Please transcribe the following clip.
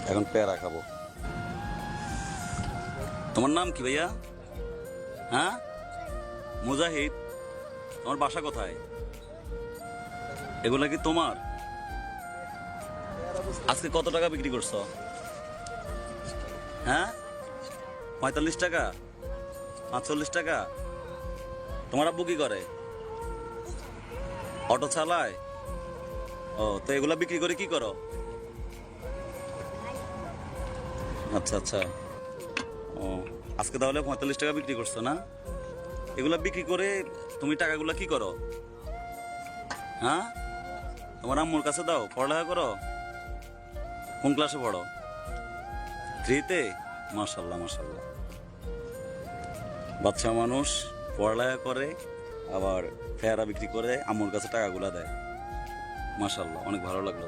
এখন পেয়ারা খাবো। তোমার নাম কি ভাইয়া? হ্যাঁ, মুজাহিদ। তোমার বাসা কোথায়? এগুলা কি তোমার? আজকে কত টাকা বিক্রি করছো? হ্যাঁ, 45 টাকা, 45 টাকা। তোমার আব্বু কি করে? অটো চালায়। ও, তো এগুলা বিক্রি করে কি করো? আচ্ছা আচ্ছা। ও, আজকে তাহলে 45 টাকা বিক্রি করছো না? এগুলা বিক্রি করে তুমি টাকাগুলা কি করো? হ্যাঁ, তোমার আম্মুর কাছে দাও, পড়ালেখা করো। কোন ক্লাসে পড়ো? 3-তে? মাশাল্লাহ মাশাল্লাহ। বাচ্চা মানুষ পড়ালেখা করে, আবার পেয়ারা বিক্রি করে আম্মুর কাছে টাকাগুলা দেয়। মাশাল্লাহ, অনেক ভালো লাগলো।